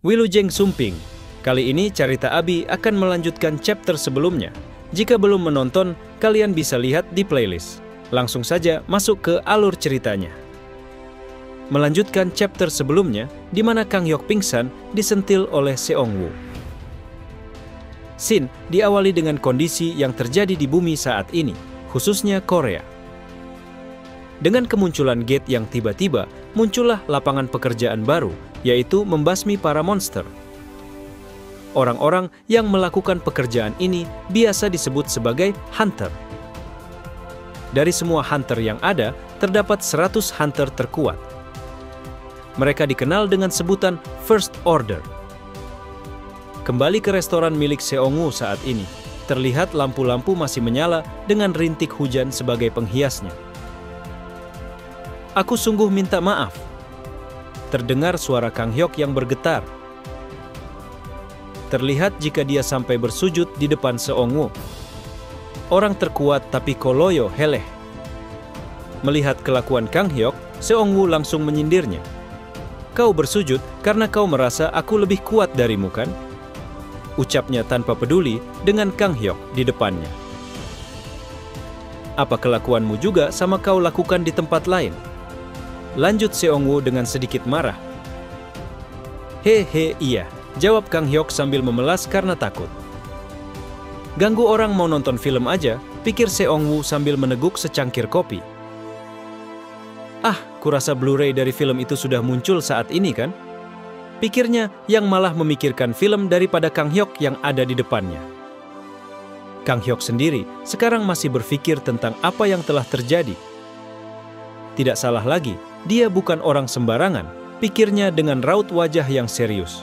Wilujeng Sumping. Kali ini Carita Abi akan melanjutkan chapter sebelumnya. Jika belum menonton, kalian bisa lihat di playlist. Langsung saja masuk ke alur ceritanya. Melanjutkan chapter sebelumnya, di mana Kang Hyok pingsan disentil oleh Seong Woo. Scene diawali dengan kondisi yang terjadi di bumi saat ini, khususnya Korea. Dengan kemunculan gate yang tiba-tiba, muncullah lapangan pekerjaan baru, yaitu membasmi para monster. Orang-orang yang melakukan pekerjaan ini biasa disebut sebagai hunter. Dari semua hunter yang ada, terdapat 100 hunter terkuat. Mereka dikenal dengan sebutan First Order. Kembali ke restoran milik Seong Woo saat ini, terlihat lampu-lampu masih menyala dengan rintik hujan sebagai penghiasnya. Aku sungguh minta maaf. Terdengar suara Kang Hyok yang bergetar. Terlihat jika dia sampai bersujud di depan Seong Woo. Orang terkuat tapi koloyo heleh. Melihat kelakuan Kang Hyok, Seong Woo langsung menyindirnya. Kau bersujud karena kau merasa aku lebih kuat darimu, kan? Ucapnya tanpa peduli dengan Kang Hyok di depannya. Apa kelakuanmu juga sama kau lakukan di tempat lain? Lanjut Seong Woo dengan sedikit marah. Hehe, iya, jawab Kang Hyok sambil memelas karena takut. Ganggu orang mau nonton film aja, pikir Seong Woo sambil meneguk secangkir kopi. Ah, kurasa Blu-ray dari film itu sudah muncul saat ini, kan? Pikirnya yang malah memikirkan film daripada Kang Hyok yang ada di depannya. Kang Hyok sendiri sekarang masih berpikir tentang apa yang telah terjadi. Tidak salah lagi, dia bukan orang sembarangan, pikirnya dengan raut wajah yang serius.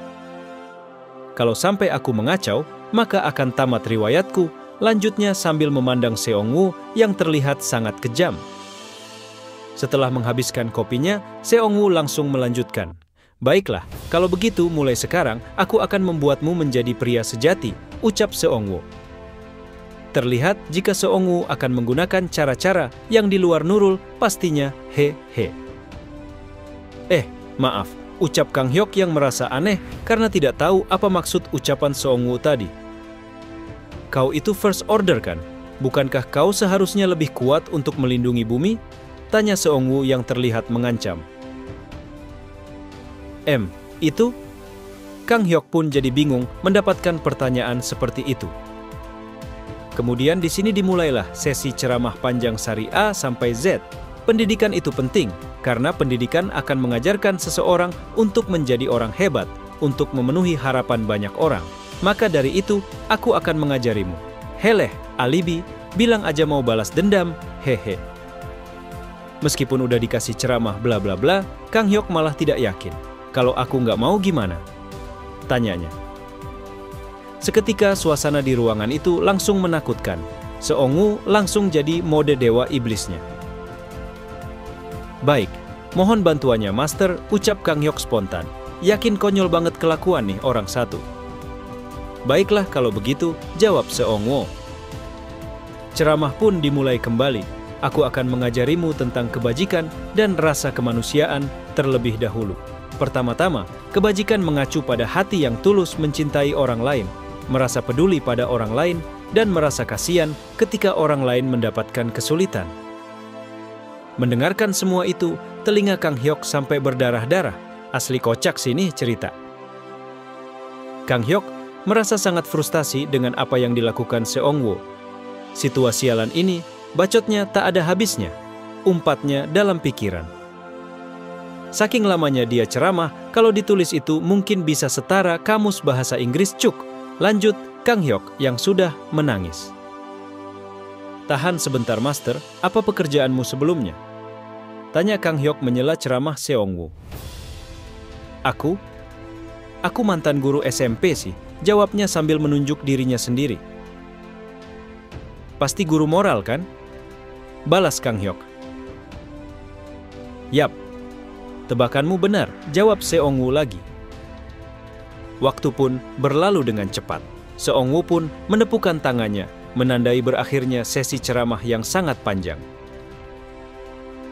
Kalau sampai aku mengacau, maka akan tamat riwayatku, lanjutnya sambil memandang Seong Woo yang terlihat sangat kejam. Setelah menghabiskan kopinya, Seong Woo langsung melanjutkan. Baiklah, kalau begitu mulai sekarang aku akan membuatmu menjadi pria sejati, ucap Seong Woo. Terlihat jika Seong Woo akan menggunakan cara-cara yang di luar Nurul, pastinya he-he. Maaf, ucap Kang Hyok yang merasa aneh karena tidak tahu apa maksud ucapan Seong Woo tadi. Kau itu First Order, kan? Bukankah kau seharusnya lebih kuat untuk melindungi bumi? Tanya Seong Woo yang terlihat mengancam. Itu? Kang Hyok pun jadi bingung mendapatkan pertanyaan seperti itu. Kemudian di sini dimulailah sesi ceramah panjang sari A sampai Z. Pendidikan itu penting, karena pendidikan akan mengajarkan seseorang untuk menjadi orang hebat, untuk memenuhi harapan banyak orang. Maka dari itu, aku akan mengajarimu. Heleh, alibi, bilang aja mau balas dendam, hehe. Meskipun udah dikasih ceramah bla bla bla, Kang Hyok malah tidak yakin. Kalau aku nggak mau gimana? Tanyanya. Seketika suasana di ruangan itu langsung menakutkan. Seong Woo langsung jadi mode dewa iblisnya. Baik, mohon bantuannya Master, ucap Kang Hyok spontan. Yakin konyol banget kelakuan nih orang satu. Baiklah kalau begitu, jawab Seong Woo. Ceramah pun dimulai kembali. Aku akan mengajarimu tentang kebajikan dan rasa kemanusiaan terlebih dahulu. Pertama-tama, kebajikan mengacu pada hati yang tulus mencintai orang lain, merasa peduli pada orang lain, dan merasa kasihan ketika orang lain mendapatkan kesulitan. Mendengarkan semua itu, telinga Kang Hyok sampai berdarah-darah. Asli kocak sini cerita. Kang Hyok merasa sangat frustasi dengan apa yang dilakukan Seong Woo. Situasi sialan ini, bacotnya tak ada habisnya, umpatnya dalam pikiran. Saking lamanya dia ceramah, kalau ditulis itu mungkin bisa setara kamus bahasa Inggris cuk. Lanjut Kang Hyok yang sudah menangis. Tahan sebentar Master, apa pekerjaanmu sebelumnya? Tanya Kang Hyok menyela ceramah Seong Woo. Aku mantan guru SMP sih, jawabnya sambil menunjuk dirinya sendiri. Pasti guru moral, kan? Balas Kang Hyok. Yap, tebakanmu benar, jawab Seong Woo lagi. Waktu pun berlalu dengan cepat. Seong Woo pun menepukkan tangannya, menandai berakhirnya sesi ceramah yang sangat panjang.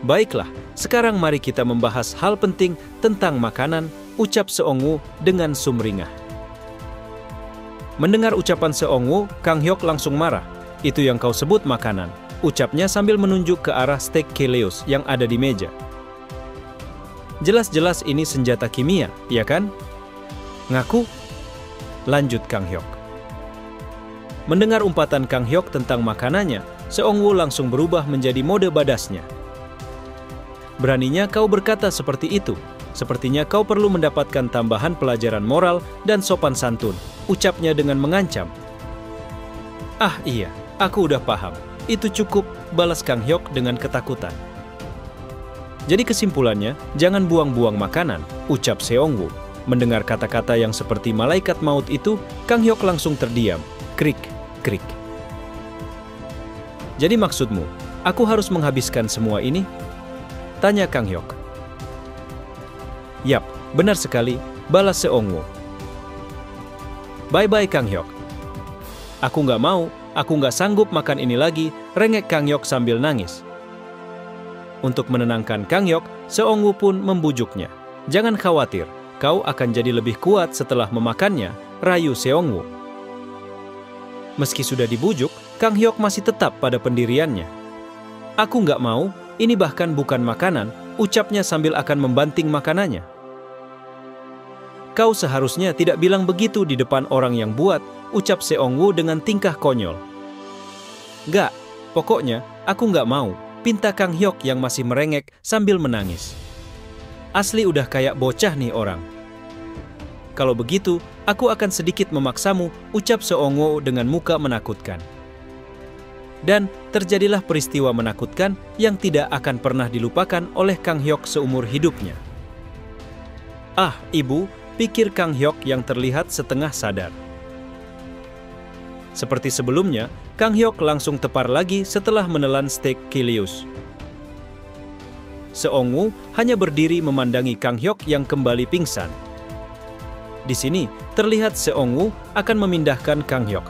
Baiklah, sekarang mari kita membahas hal penting tentang makanan, ucap Seongwoo dengan sumringah. Mendengar ucapan Seongwoo, Kang Hyok langsung marah. Itu yang kau sebut makanan, ucapnya sambil menunjuk ke arah steak Keleos yang ada di meja. Jelas-jelas ini senjata kimia, ya kan? Ngaku? Lanjut Kang Hyok. Mendengar umpatan Kang Hyok tentang makanannya, Seongwoo langsung berubah menjadi mode badasnya. Beraninya kau berkata seperti itu. Sepertinya kau perlu mendapatkan tambahan pelajaran moral dan sopan santun, ucapnya dengan mengancam. Ah iya, aku udah paham. Itu cukup, balas Kang Hyok dengan ketakutan. Jadi kesimpulannya, jangan buang-buang makanan, ucap Seongwoo. Mendengar kata-kata yang seperti malaikat maut itu, Kang Hyok langsung terdiam. Krik, krik. Jadi maksudmu, aku harus menghabiskan semua ini? Tanya Kang Hyok. Yap, benar sekali, balas Seongwoo. Bye-bye Kang Hyok. Aku nggak mau, aku nggak sanggup makan ini lagi, rengek Kang Hyok sambil nangis. Untuk menenangkan Kang Hyok, Seongwoo pun membujuknya. Jangan khawatir, kau akan jadi lebih kuat setelah memakannya, rayu Seongwoo. Meski sudah dibujuk, Kang Hyok masih tetap pada pendiriannya. Aku nggak mau, ini bahkan bukan makanan, ucapnya sambil akan membanting makanannya. Kau seharusnya tidak bilang begitu di depan orang yang buat, ucap Seongwoo dengan tingkah konyol. Nggak, pokoknya aku nggak mau, pinta Kang Hyok yang masih merengek sambil menangis. Asli udah kayak bocah nih orang. Kalau begitu, aku akan sedikit memaksamu, ucap Seongwoo dengan muka menakutkan. Dan terjadilah peristiwa menakutkan yang tidak akan pernah dilupakan oleh Kang Hyok seumur hidupnya. Ah, ibu, pikir Kang Hyok yang terlihat setengah sadar. Seperti sebelumnya, Kang Hyok langsung tepar lagi setelah menelan steak Keleos. Seongwoo hanya berdiri memandangi Kang Hyok yang kembali pingsan. Di sini, terlihat Seongwoo akan memindahkan Kang Hyok.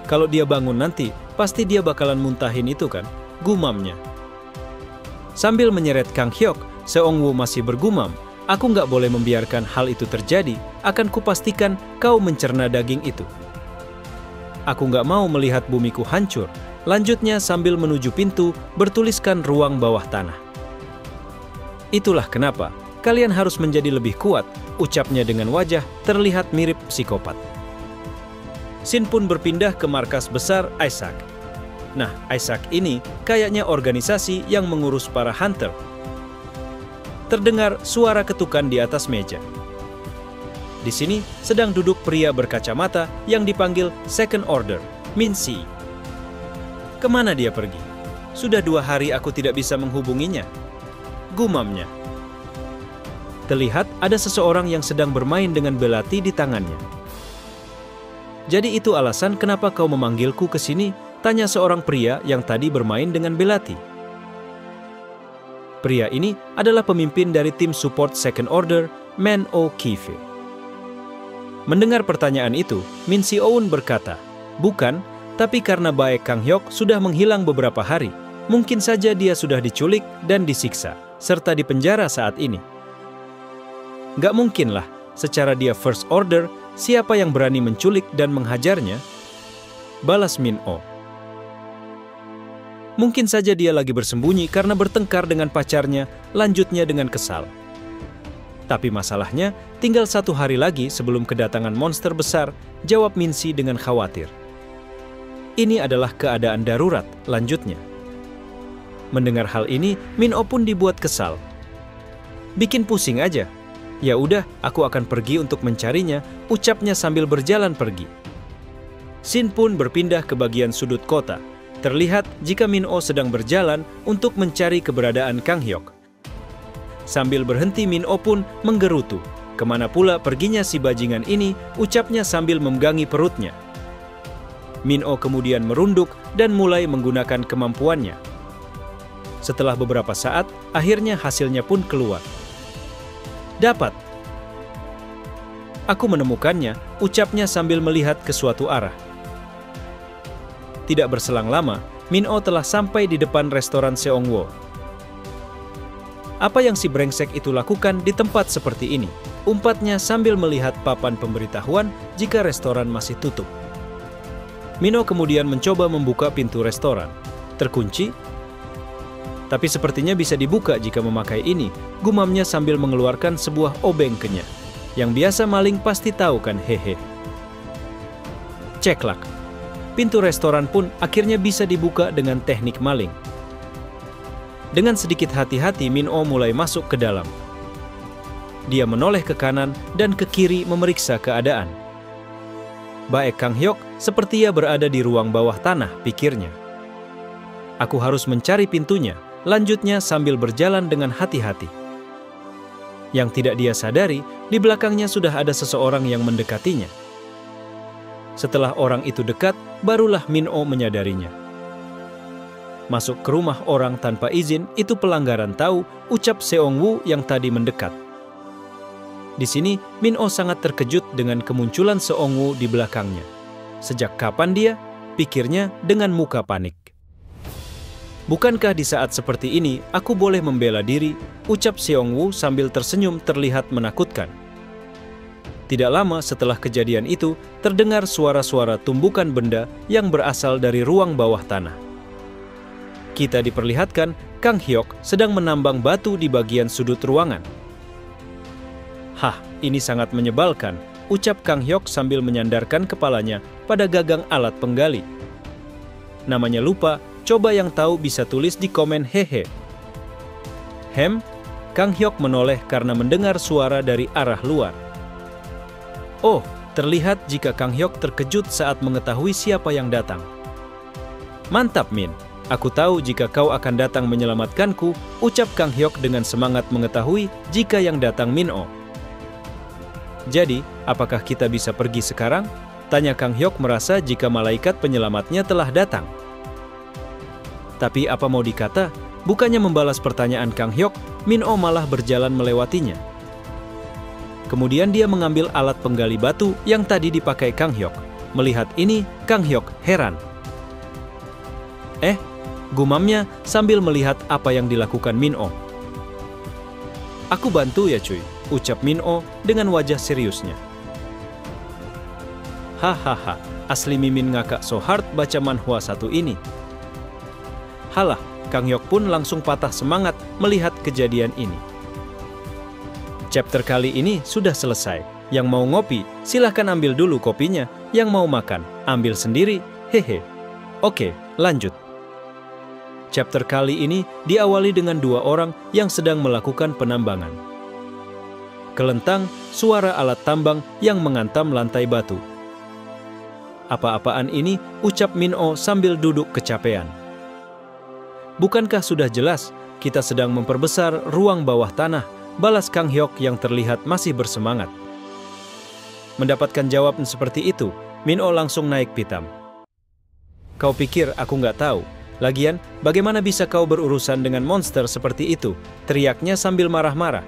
Kalau dia bangun nanti, pasti dia bakalan muntahin itu kan, gumamnya. Sambil menyeret Kang Hyok, Seongwoo masih bergumam, aku nggak boleh membiarkan hal itu terjadi, akan kupastikan kau mencerna daging itu. Aku nggak mau melihat bumiku hancur, lanjutnya sambil menuju pintu, bertuliskan ruang bawah tanah. Itulah kenapa, kalian harus menjadi lebih kuat, ucapnya dengan wajah terlihat mirip psikopat. Shin pun berpindah ke markas besar Isaac. Nah, Isaac ini kayaknya organisasi yang mengurus para hunter. Terdengar suara ketukan di atas meja. Di sini sedang duduk pria berkacamata yang dipanggil Second Order, Min Si. Kemana dia pergi? Sudah 2 hari aku tidak bisa menghubunginya. Gumamnya. Terlihat ada seseorang yang sedang bermain dengan belati di tangannya. Jadi itu alasan kenapa kau memanggilku ke sini? Tanya seorang pria yang tadi bermain dengan belati. Pria ini adalah pemimpin dari tim support Second Order, Man Oh Ki-fei. Mendengar pertanyaan itu, Min Si Oun berkata, bukan, tapi karena baek Kang Hyok sudah menghilang beberapa hari, mungkin saja dia sudah diculik dan disiksa, serta dipenjara saat ini. Gak mungkinlah, secara dia First Order, siapa yang berani menculik dan menghajarnya? Balas Min Oh. Mungkin saja dia lagi bersembunyi karena bertengkar dengan pacarnya, lanjutnya dengan kesal. Tapi masalahnya, tinggal 1 hari lagi sebelum kedatangan monster besar, jawab Min Si dengan khawatir. Ini adalah keadaan darurat, lanjutnya. Mendengar hal ini, Min Oh pun dibuat kesal. Bikin pusing aja. Ya udah, aku akan pergi untuk mencarinya, ucapnya sambil berjalan pergi. Shin pun berpindah ke bagian sudut kota. Terlihat jika Min Oh sedang berjalan untuk mencari keberadaan Kang Hyok. Sambil berhenti, Min Oh pun menggerutu. Kemana pula perginya si bajingan ini, ucapnya sambil memegangi perutnya. Min Oh kemudian merunduk dan mulai menggunakan kemampuannya. Setelah beberapa saat, akhirnya hasilnya pun keluar. Dapat. Aku menemukannya, ucapnya sambil melihat ke suatu arah. Tidak berselang lama, Min Oh telah sampai di depan restoran Seongwoo. Apa yang si brengsek itu lakukan di tempat seperti ini? Umpatnya sambil melihat papan pemberitahuan jika restoran masih tutup. Min-oh kemudian mencoba membuka pintu restoran. Terkunci? Tapi sepertinya bisa dibuka jika memakai ini, gumamnya sambil mengeluarkan sebuah obeng kenyah. Yang biasa maling pasti tahu kan, hehe. Ceklak. Pintu restoran pun akhirnya bisa dibuka dengan teknik maling. Dengan sedikit hati-hati, Min-oh mulai masuk ke dalam. Dia menoleh ke kanan dan ke kiri memeriksa keadaan. Baek Kang Hyok seperti ia berada di ruang bawah tanah, pikirnya. Aku harus mencari pintunya, lanjutnya sambil berjalan dengan hati-hati. Yang tidak dia sadari, di belakangnya sudah ada seseorang yang mendekatinya. Setelah orang itu dekat, barulah Min-oh menyadarinya. Masuk ke rumah orang tanpa izin itu pelanggaran tahu, ucap Seong-woo yang tadi mendekat. Di sini, Min-oh sangat terkejut dengan kemunculan Seong-woo di belakangnya. Sejak kapan dia? Pikirnya dengan muka panik. Bukankah di saat seperti ini aku boleh membela diri? Ucap Seong-woo sambil tersenyum terlihat menakutkan. Tidak lama setelah kejadian itu, terdengar suara-suara tumbukan benda yang berasal dari ruang bawah tanah. Kita diperlihatkan Kang Hyok sedang menambang batu di bagian sudut ruangan. Hah, ini sangat menyebalkan, ucap Kang Hyok sambil menyandarkan kepalanya pada gagang alat penggali. Namanya lupa, coba yang tahu bisa tulis di komen hehe. Kang Hyok menoleh karena mendengar suara dari arah luar. Oh, terlihat jika Kang Hyok terkejut saat mengetahui siapa yang datang. Mantap, Min. Aku tahu jika kau akan datang menyelamatkanku, ucap Kang Hyok dengan semangat mengetahui jika yang datang Min-oh. Jadi, apakah kita bisa pergi sekarang? Tanya Kang Hyok merasa jika malaikat penyelamatnya telah datang. Tapi apa mau dikata, bukannya membalas pertanyaan Kang Hyok, Min-oh malah berjalan melewatinya. Kemudian dia mengambil alat penggali batu yang tadi dipakai Kang Hyok. Melihat ini, Kang Hyok heran. Gumamnya sambil melihat apa yang dilakukan Min-oh. Aku bantu ya cuy, ucap Min-oh dengan wajah seriusnya. Hahaha, asli Mimin ngakak so hard baca manhwa satu ini. Halah, Kang Hyok pun langsung patah semangat melihat kejadian ini. Chapter kali ini sudah selesai. Yang mau ngopi, silahkan ambil dulu kopinya. Yang mau makan, ambil sendiri, hehe. Oke, lanjut. Chapter kali ini diawali dengan dua orang yang sedang melakukan penambangan. Kelentang, suara alat tambang yang mengantam lantai batu. Apa-apaan ini, ucap Min-oh sambil duduk kecapean. Bukankah sudah jelas, kita sedang memperbesar ruang bawah tanah, balas Kang Hyok yang terlihat masih bersemangat. Mendapatkan jawaban seperti itu, Min-oh langsung naik pitam. Kau pikir aku nggak tahu? Lagian, bagaimana bisa kau berurusan dengan monster seperti itu? Teriaknya sambil marah-marah.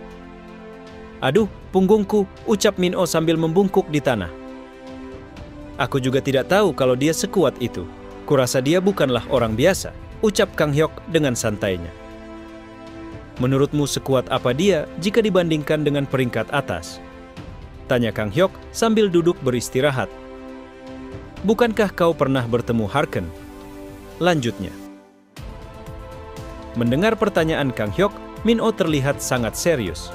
Aduh, punggungku, ucap Min-oh sambil membungkuk di tanah. Aku juga tidak tahu kalau dia sekuat itu. Kurasa dia bukanlah orang biasa, ucap Kang Hyok dengan santainya. Menurutmu sekuat apa dia jika dibandingkan dengan peringkat atas? Tanya Kang Hyok sambil duduk beristirahat. Bukankah kau pernah bertemu Harken? Lanjutnya. Mendengar pertanyaan Kang Hyok, Min-oh terlihat sangat serius.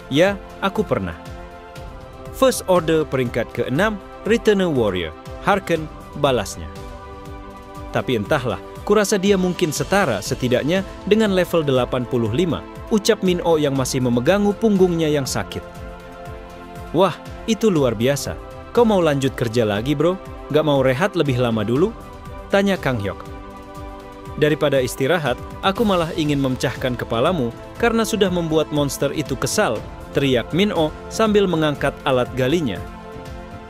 Ya, aku pernah. First Order peringkat ke-6, Returner Warrior, Harken, balasnya. Tapi entahlah, kurasa dia mungkin setara setidaknya dengan level 85, ucap Min-oh yang masih memegang punggungnya yang sakit. Wah, itu luar biasa. Kau mau lanjut kerja lagi, bro? Gak mau rehat lebih lama dulu? Tanya Kang Hyok. Daripada istirahat, aku malah ingin memecahkan kepalamu karena sudah membuat monster itu kesal, teriak Min-oh sambil mengangkat alat galinya.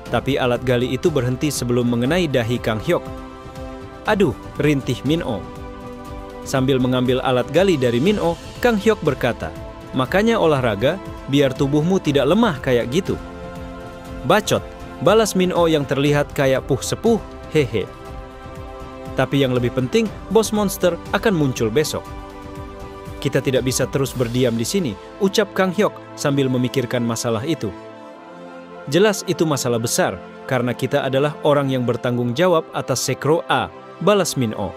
Tapi alat gali itu berhenti sebelum mengenai dahi Kang Hyok. Aduh, rintih Min-oh. Sambil mengambil alat gali dari Min-oh, Kang Hyok berkata, makanya olahraga, biar tubuhmu tidak lemah kayak gitu. Bacot, balas Min-oh yang terlihat kayak puh sepuh, hehe. Tapi yang lebih penting, bos monster akan muncul besok. Kita tidak bisa terus berdiam di sini, ucap Kang Hyok sambil memikirkan masalah itu. Jelas itu masalah besar, karena kita adalah orang yang bertanggung jawab atas sekro A, balas Min-oh.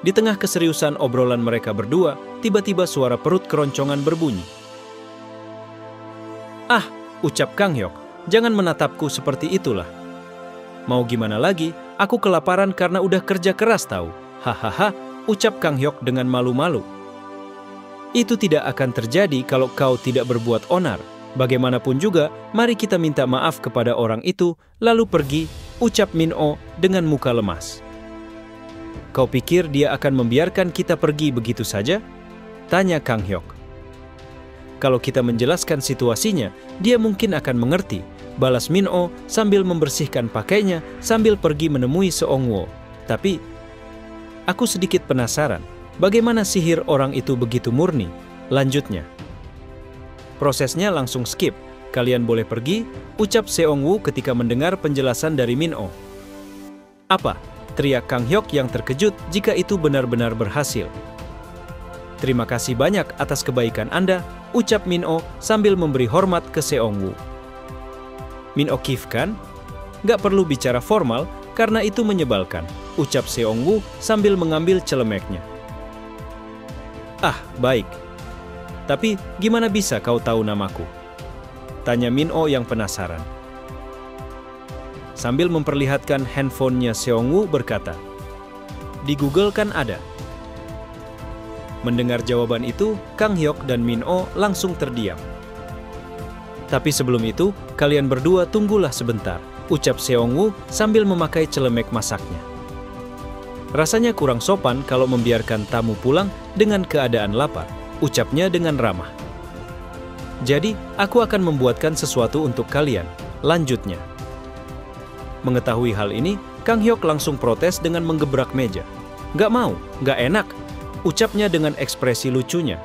Di tengah keseriusan obrolan mereka berdua, tiba-tiba suara perut keroncongan berbunyi. Ah, ucap Kang Hyok, jangan menatapku seperti itulah. Mau gimana lagi, aku kelaparan karena udah kerja keras tahu. Hahaha, ucap Kang Hyok dengan malu-malu. Itu tidak akan terjadi kalau kau tidak berbuat onar. Bagaimanapun juga, mari kita minta maaf kepada orang itu, lalu pergi, ucap Min-oh dengan muka lemas. Kau pikir dia akan membiarkan kita pergi begitu saja? Tanya Kang Hyok. Kalau kita menjelaskan situasinya, dia mungkin akan mengerti, balas Min-oh sambil membersihkan pakainya sambil pergi menemui Seong-woo. Tapi, aku sedikit penasaran, bagaimana sihir orang itu begitu murni? Lanjutnya. Prosesnya langsung skip. Kalian boleh pergi, ucap Seong-woo ketika mendengar penjelasan dari Min-oh. Apa? Teriak Kang Hyok yang terkejut jika itu benar-benar berhasil. Terima kasih banyak atas kebaikan Anda, ucap Min-oh sambil memberi hormat ke Seong-woo. Min-oh kifkan? Gak perlu bicara formal karena itu menyebalkan, ucap Seong-woo sambil mengambil celemeknya. Ah, baik. Tapi, gimana bisa kau tahu namaku? Tanya Min-oh yang penasaran. Sambil memperlihatkan handphonenya, Seong-woo berkata, di Google kan ada. Mendengar jawaban itu, Kang Hyok dan Min-oh langsung terdiam. Tapi sebelum itu, kalian berdua tunggulah sebentar, ucap Seong-woo sambil memakai celemek masaknya. Rasanya kurang sopan kalau membiarkan tamu pulang dengan keadaan lapar, ucapnya dengan ramah. Jadi, aku akan membuatkan sesuatu untuk kalian, lanjutnya. Mengetahui hal ini, Kang Hyok langsung protes dengan menggebrak meja. Gak mau, gak enak, ucapnya dengan ekspresi lucunya.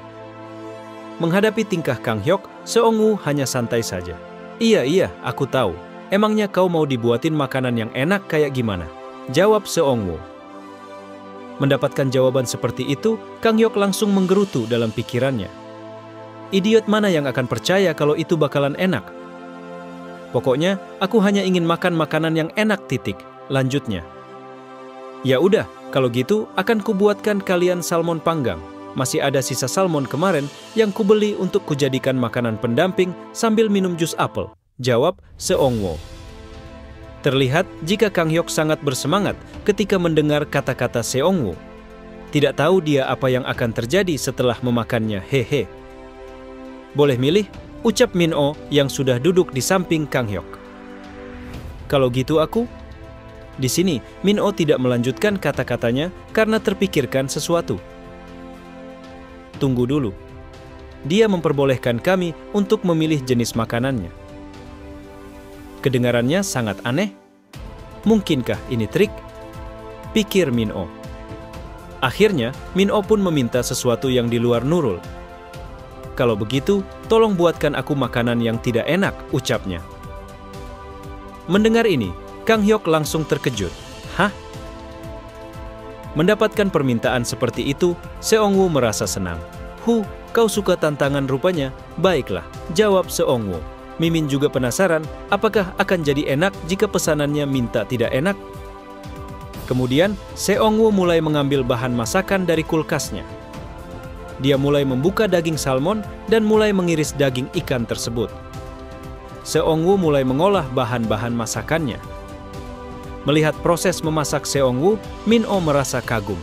Menghadapi tingkah Kang Hyok, Seong-woo hanya santai saja. Iya, aku tahu. Emangnya kau mau dibuatin makanan yang enak kayak gimana? Jawab Seong-woo. Mendapatkan jawaban seperti itu, Kang Hyok langsung menggerutu dalam pikirannya. Idiot mana yang akan percaya kalau itu bakalan enak? Pokoknya, aku hanya ingin makan makanan yang enak titik, lanjutnya. Ya udah, kalau gitu akan kubuatkan kalian salmon panggang. Masih ada sisa salmon kemarin yang kubeli untuk kujadikan makanan pendamping sambil minum jus apel, jawab Seong-woo. Terlihat jika Kang Hyok sangat bersemangat ketika mendengar kata-kata Seong-woo. Tidak tahu dia apa yang akan terjadi setelah memakannya, hehe. Boleh milih, ucap Min-oh yang sudah duduk di samping Kang Hyok. Kalau gitu aku? Di sini, Min-oh tidak melanjutkan kata-katanya karena terpikirkan sesuatu. Tunggu dulu. Dia memperbolehkan kami untuk memilih jenis makanannya. Kedengarannya sangat aneh. Mungkinkah ini trik? Pikir Min-oh. Akhirnya, Min-oh pun meminta sesuatu yang di luar Nurul. Kalau begitu, tolong buatkan aku makanan yang tidak enak, ucapnya. Mendengar ini, Kang Hyok langsung terkejut. Hah? Mendapatkan permintaan seperti itu, Seong-woo merasa senang. Kau suka tantangan rupanya? Baiklah, jawab Seong-woo. Mimin juga penasaran, apakah akan jadi enak jika pesanannya minta tidak enak? Kemudian, Seong-woo mulai mengambil bahan masakan dari kulkasnya. Dia mulai membuka daging salmon dan mulai mengiris daging ikan tersebut. Seong-woo mulai mengolah bahan-bahan masakannya. Melihat proses memasak Seong-woo, Min-oh merasa kagum.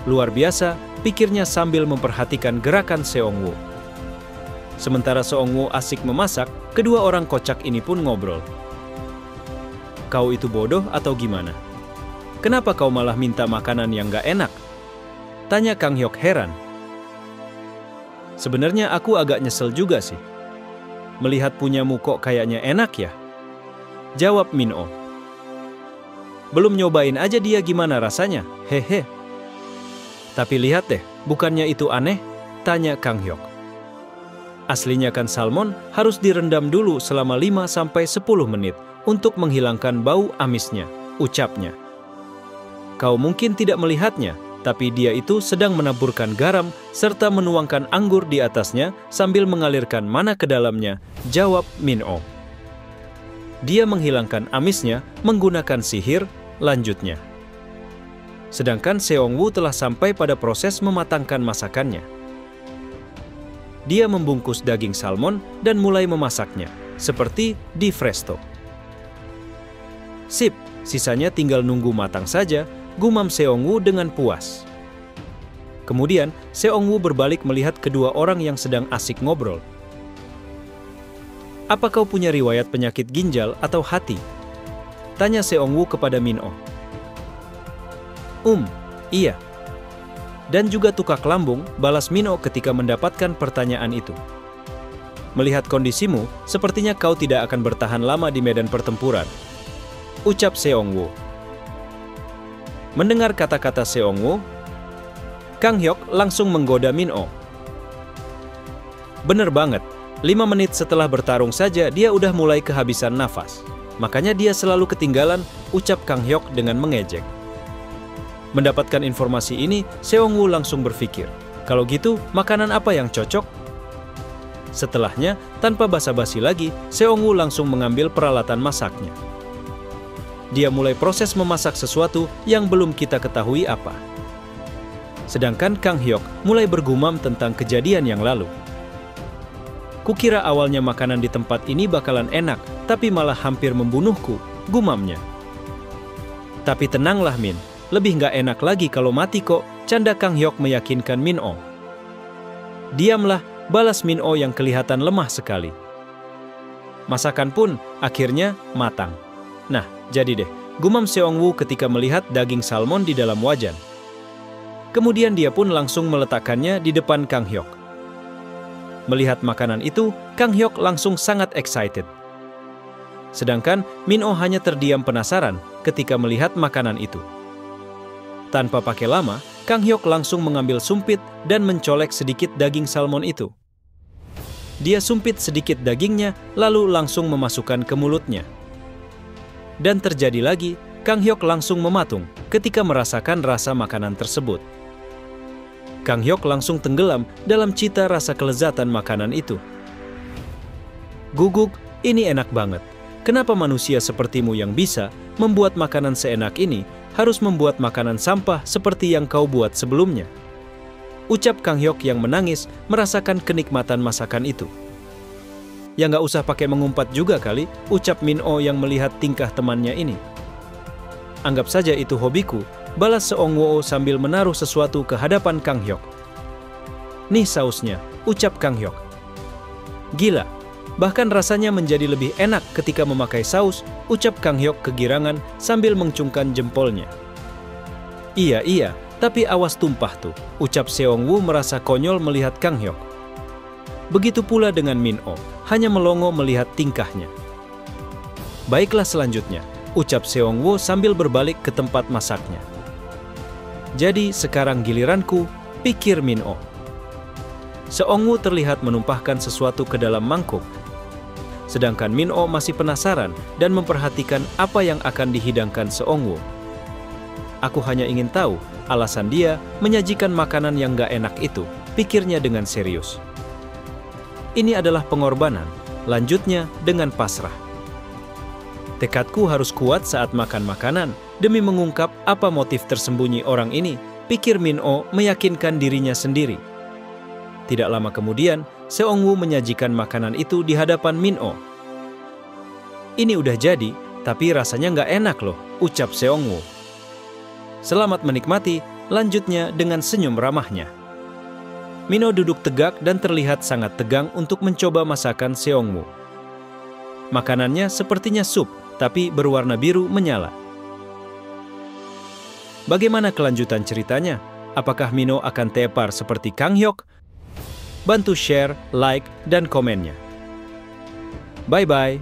Luar biasa, pikirnya sambil memperhatikan gerakan Seong-woo. Sementara Seong-woo asik memasak, kedua orang kocak ini pun ngobrol. Kau itu bodoh atau gimana? Kenapa kau malah minta makanan yang gak enak? Tanya Kang Hyok heran. Sebenarnya aku agak nyesel juga sih. Melihat punyamu kok kayaknya enak ya? Jawab Min-oh. Belum nyobain aja dia gimana rasanya, hehe. Tapi lihat deh, bukannya itu aneh? Tanya Kang Hyok. Aslinya kan salmon harus direndam dulu selama 5-10 menit untuk menghilangkan bau amisnya, ucapnya. Kau mungkin tidak melihatnya, tapi dia itu sedang menaburkan garam serta menuangkan anggur di atasnya sambil mengalirkan mana ke dalamnya, jawab Min-oh. Dia menghilangkan amisnya menggunakan sihir, lanjutnya. Sedangkan Seong-woo telah sampai pada proses mematangkan masakannya. Dia membungkus daging salmon dan mulai memasaknya, seperti di Fresto. Sip, sisanya tinggal nunggu matang saja, gumam Seong-woo dengan puas. Kemudian, Seong-woo berbalik melihat kedua orang yang sedang asik ngobrol. Apa kau punya riwayat penyakit ginjal atau hati? Tanya Seong-woo kepada Min-oh. Iya. Dan juga tukak lambung, balas Min-oh ketika mendapatkan pertanyaan itu. Melihat kondisimu, sepertinya kau tidak akan bertahan lama di medan pertempuran, ucap Seong-woo. Mendengar kata-kata Seong-woo, Kang Hyok langsung menggoda Min-oh. Bener banget, 5 menit setelah bertarung saja dia udah mulai kehabisan nafas. Makanya dia selalu ketinggalan, ucap Kang Hyok dengan mengejek. Mendapatkan informasi ini, Seong-woo langsung berpikir, kalau gitu makanan apa yang cocok? Setelahnya, tanpa basa-basi lagi, Seong-woo langsung mengambil peralatan masaknya. Dia mulai proses memasak sesuatu yang belum kita ketahui apa. Sedangkan Kang Hyok mulai bergumam tentang kejadian yang lalu. Kukira awalnya makanan di tempat ini bakalan enak, tapi malah hampir membunuhku, gumamnya. Tapi tenanglah Min, lebih nggak enak lagi kalau mati kok, canda Kang Hyok meyakinkan Min-oh. Diamlah, balas Min-oh yang kelihatan lemah sekali. Masakan pun akhirnya matang. Nah, jadi deh, gumam Seong-woo ketika melihat daging salmon di dalam wajan. Kemudian dia pun langsung meletakkannya di depan Kang Hyok. Melihat makanan itu, Kang Hyok langsung sangat excited. Sedangkan Min-oh hanya terdiam penasaran ketika melihat makanan itu. Tanpa pakai lama, Kang Hyok langsung mengambil sumpit dan mencolek sedikit daging salmon itu. Dia sumpit sedikit dagingnya, lalu langsung memasukkan ke mulutnya. Dan terjadi lagi, Kang Hyok langsung mematung ketika merasakan rasa makanan tersebut. Kang Hyok langsung tenggelam dalam cita rasa kelezatan makanan itu. Guguk, ini enak banget. Kenapa manusia sepertimu yang bisa membuat makanan seenak ini harus membuat makanan sampah seperti yang kau buat sebelumnya? Ucap Kang Hyok yang menangis merasakan kenikmatan masakan itu. Ya nggak usah pakai mengumpat juga kali, ucap Min-oh yang melihat tingkah temannya ini. Anggap saja itu hobiku, balas Seong-woo sambil menaruh sesuatu ke hadapan Kang Hyok. Nih sausnya, ucap Kang Hyok. Gila, bahkan rasanya menjadi lebih enak ketika memakai saus, ucap Kang Hyok kegirangan sambil mengcungkan jempolnya. Iya, tapi awas tumpah tuh, ucap Seong-woo merasa konyol melihat Kang Hyok. Begitu pula dengan Min-oh, hanya melongo melihat tingkahnya. Baiklah selanjutnya, ucap Seong-woo sambil berbalik ke tempat masaknya. Jadi sekarang giliranku, pikir Min-oh. Seong-woo terlihat menumpahkan sesuatu ke dalam mangkuk. Sedangkan Min-oh masih penasaran dan memperhatikan apa yang akan dihidangkan Seong-woo. Aku hanya ingin tahu alasan dia menyajikan makanan yang gak enak itu, pikirnya dengan serius. Ini adalah pengorbanan, lanjutnya dengan pasrah. Tekadku harus kuat saat makan makanan demi mengungkap apa motif tersembunyi orang ini, pikir Min-oh meyakinkan dirinya sendiri. Tidak lama kemudian, Seong-woo menyajikan makanan itu di hadapan Min-oh. Ini udah jadi, tapi rasanya nggak enak loh, ucap Seong-woo. Selamat menikmati, lanjutnya dengan senyum ramahnya. Min-oh duduk tegak dan terlihat sangat tegang untuk mencoba masakan Seong-woo. Makanannya sepertinya sup, tapi berwarna biru menyala. Bagaimana kelanjutan ceritanya? Apakah Min-oh akan tepar seperti Kang Hyok? Bantu share, like, dan komennya. Bye-bye.